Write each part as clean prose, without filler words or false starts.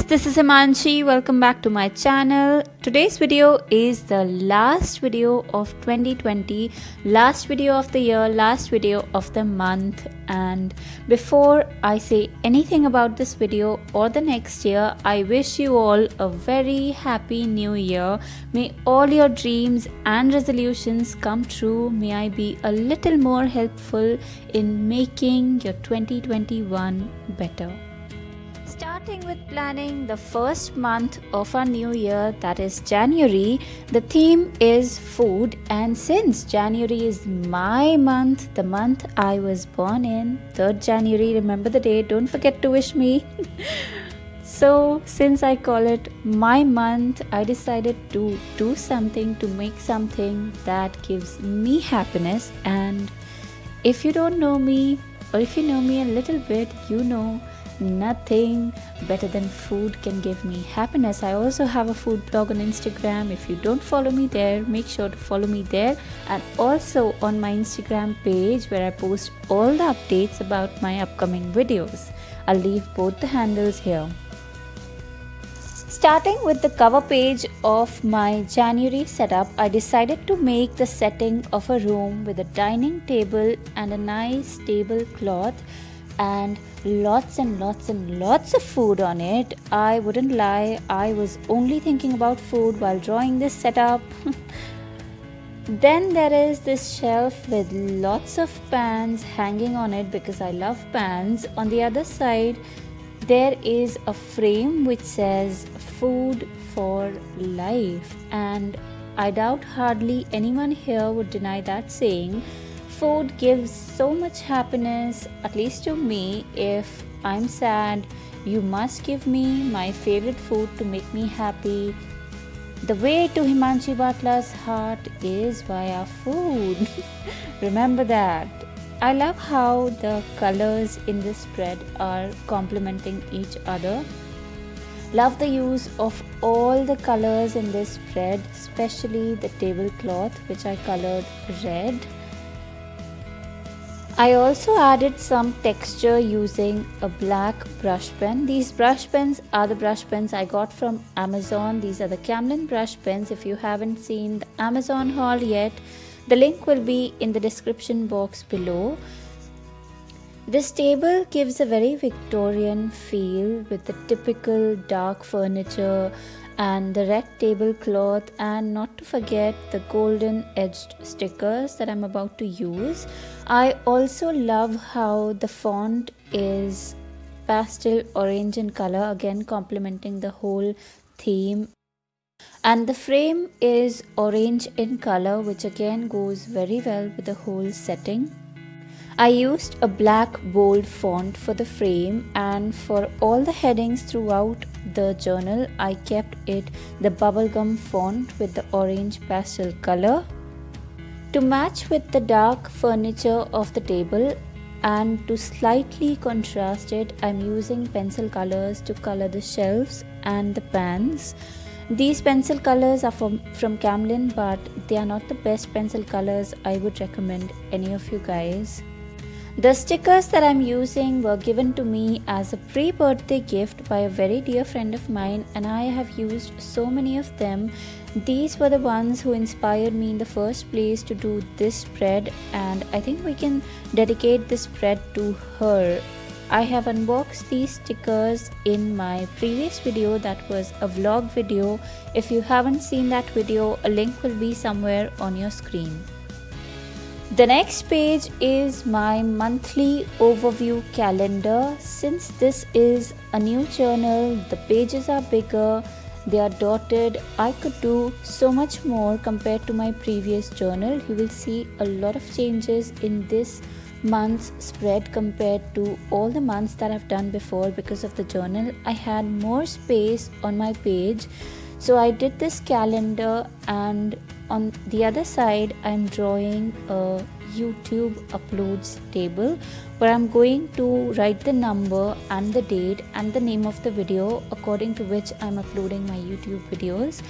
this is Himanshi. Welcome back to my channel. Today's video is the last video of 2020, last video of the year, last video of the month. And before I say anything about this video or the next year, I wish you all a very happy new year. May all your dreams and resolutions come true. May I be a little more helpful in making your 2021 better. Starting with planning the first month of our new year, that is January, the theme is food, and since January is my month, the month I was born in, 3rd January, remember the day, don't forget to wish me. So since I call it my month, I decided to do something, to make something that gives me happiness. And if you don't know me, or if you know me a little bit, you know nothing better than food can give me happiness. I also have a food blog on Instagram. If you don't follow me there, make sure to follow me there, and also on my Instagram page where I post all the updates about my upcoming videos. I'll leave both the handles here. Starting with the cover page of my January setup, I decided to make the setting of a room with a dining table and a nice tablecloth and lots and lots and lots of food on it. I wouldn't lie, I was only thinking about food while drawing this setup. Then there is this shelf with lots of pans hanging on it because I love pans. On the other side, there is a frame which says food for life, and I doubt hardly anyone here would deny that saying. Food gives so much happiness, at least to me. If I'm sad, you must give me my favorite food to make me happy. The way to Himanshi Batla's heart is via food. Remember that. I love how the colors in this spread are complementing each other. Love the use of all the colors in this spread, especially the tablecloth, which I colored red. I also added some texture using a black brush pen. These brush pens are the brush pens I got from Amazon. These are the Camlin brush pens. If you haven't seen the Amazon haul yet, the link will be in the description box below. This table gives a very Victorian feel with the typical dark furniture and the red tablecloth, and not to forget the golden edged stickers that I'm about to use. I also love how the font is pastel orange in color, again complementing the whole theme. And the frame is orange in color, which again goes very well with the whole setting. I used a black bold font for the frame, and for all the headings throughout the journal, I kept it the bubblegum font with the orange pastel color. To match with the dark furniture of the table and to slightly contrast it, I'm using pencil colors to color the shelves and the pans. These pencil colors are from Camlin, but they are not the best pencil colors I would recommend any of you guys. The stickers that I'm using were given to me as a pre-birthday gift by a very dear friend of mine, and I have used so many of them. These were the ones who inspired me in the first place to do this spread, and I think we can dedicate this spread to her. I have unboxed these stickers in my previous video, that was a vlog video. If you haven't seen that video, a link will be somewhere on your screen. The next page is my monthly overview calendar. Since this is a new journal, the pages are bigger, they are dotted. I could do so much more compared to my previous journal. You will see a lot of changes in this month's spread compared to all the months that I've done before. Because of the journal, I had more space on my page, so I did this calendar, and on the other side I'm drawing a YouTube uploads table where I'm going to write the number and the date and the name of the video according to which I'm uploading my YouTube videos.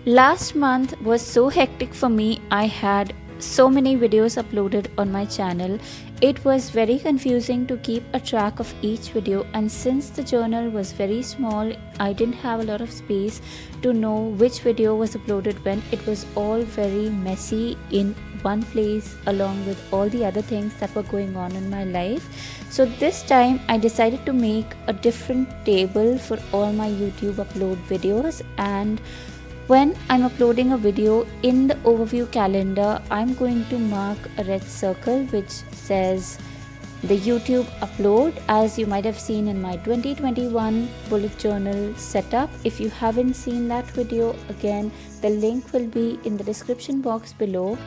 Last month was so hectic for me. I had so many videos uploaded on my channel, it was very confusing to keep a track of each video, and since the journal was very small, I didn't have a lot of space to know which video was uploaded when. It was all very messy in one place along with all the other things that were going on in my life. So this time I decided to make a different table for all my YouTube upload videos, and when I'm uploading a video, in the overview calendar, I'm going to mark a red circle which says the YouTube upload, as you might have seen in my 2021 bullet journal setup. If you haven't seen that video, again, the link will be in the description box below.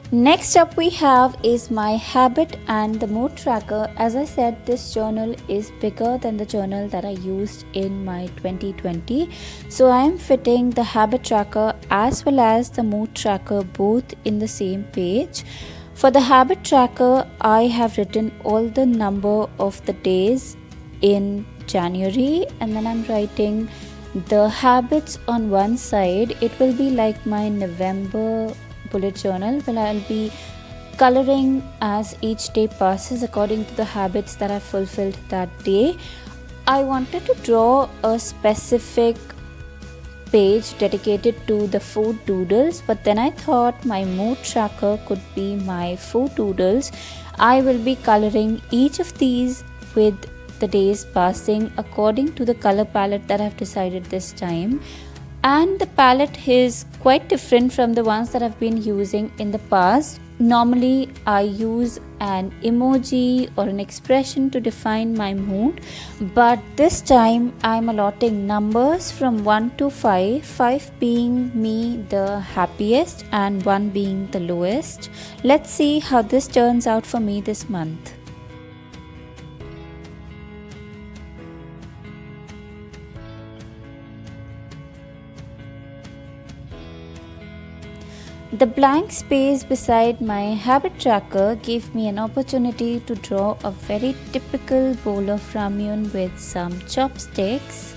Next up we have is my habit and the mood tracker. As I said, this journal is bigger than the journal that I used in my 2020. So I am fitting the habit tracker as well as the mood tracker both in the same page. For the habit tracker, I have written all the number of the days in January, and then I'm writing the habits on one side. It will be like my November bullet journal, where I'll be coloring as each day passes according to the habits that I fulfilled that day. I wanted to draw a specific page dedicated to the food doodles, but then I thought my mood tracker could be my food doodles. I will be coloring each of these with the days passing according to the color palette that I've decided this time. And the palette is quite different from the ones that I've been using in the past. Normally I use an emoji or an expression to define my mood, but this time I'm allotting numbers from 1 to 5, 5 being me the happiest and 1 being the lowest. Let's see how this turns out for me this month. The blank space beside my habit tracker gave me an opportunity to draw a very typical bowl of ramyun with some chopsticks.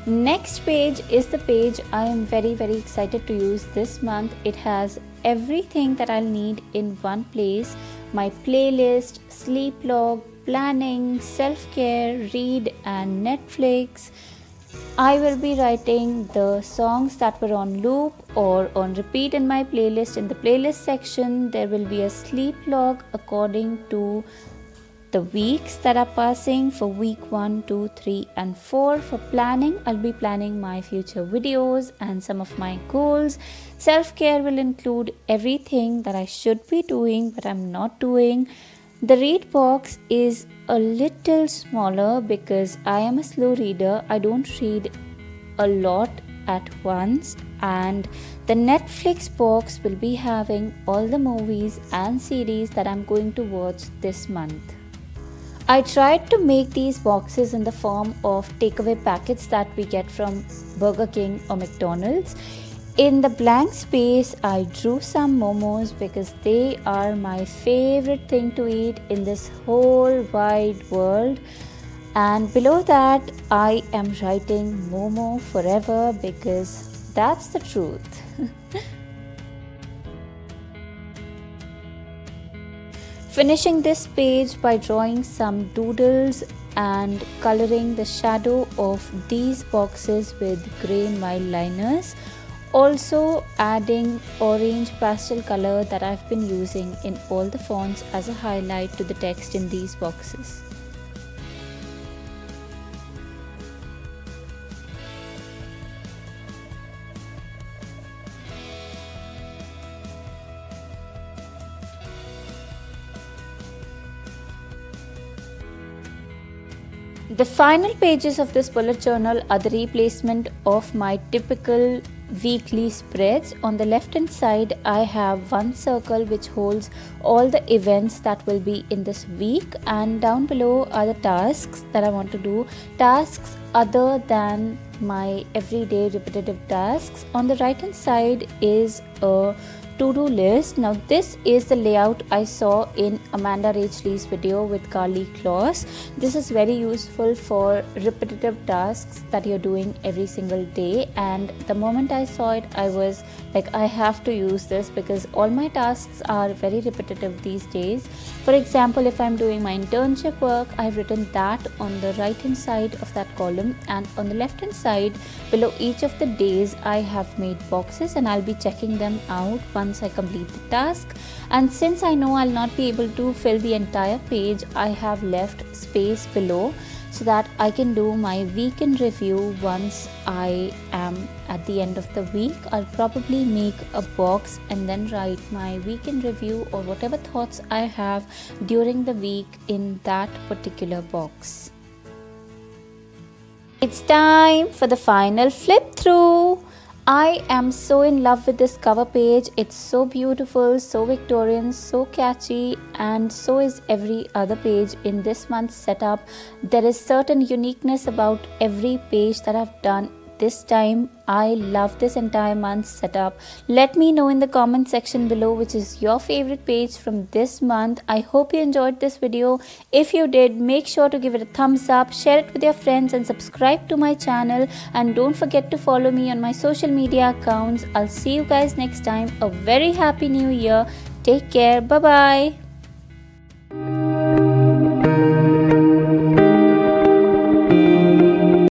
Next page is the page I am very excited to use this month. It has everything that I'll need in one place: my playlist, sleep log, planning, self-care, read and Netflix. I will be writing the songs that were on loop or on repeat in my playlist. In the playlist section, there will be a sleep log according to the weeks that are passing for week 1, 2, 3 and 4. For planning, I'll be planning my future videos and some of my goals. Self-care will include everything that I should be doing but I'm not doing. The read box is a little smaller because I am a slow reader. I don't read a lot at once, and the Netflix box will be having all the movies and series that I'm going to watch this month. I tried to make these boxes in the form of takeaway packets that we get from Burger King or McDonald's. In the blank space, I drew some momos because they are my favorite thing to eat in this whole wide world. And below that, I am writing Momo forever because that's the truth. finishing this page by drawing some doodles and coloring the shadow of these boxes with grey and white liners. Also adding orange pastel color that I've been using in all the fonts as a highlight to the text in these boxes. The final pages of this bullet journal are the replacement of my typical weekly spreads. On the left hand side I have one circle which holds all the events that will be in this week, and down below are the tasks that I want to do, tasks other than my everyday repetitive tasks. On the right hand side is a to-do list. Now this is the layout I saw in Amanda Rachley's video with Carly Kloss. This is very useful for repetitive tasks that you're doing every single day, and the moment I saw it I was like, I have to use this because all my tasks are very repetitive these days. For example, if I'm doing my internship work, I've written that on the right hand side of that column, and on the left hand side below each of the days I have made boxes and I'll be checking them out once I complete the task. And since I know I'll not be able to fill the entire page, I have left space below so that I can do my weekend review once I am at the end of the week. I'll probably make a box and then write my weekend review or whatever thoughts I have during the week in that particular box. It's time for the final flip through. I am so in love with this cover page. It's so beautiful, so Victorian, so catchy, and so is every other page in this month's setup. There is certain uniqueness about every page that I've done this time. I love this entire month's setup. Let me know in the comment section below which is your favorite page from this month. I hope you enjoyed this video. If you did, make sure to give it a thumbs up, share it with your friends, and subscribe to my channel. And don't forget to follow me on my social media accounts. I'll see you guys next time. A very happy new year. Take care. Bye bye.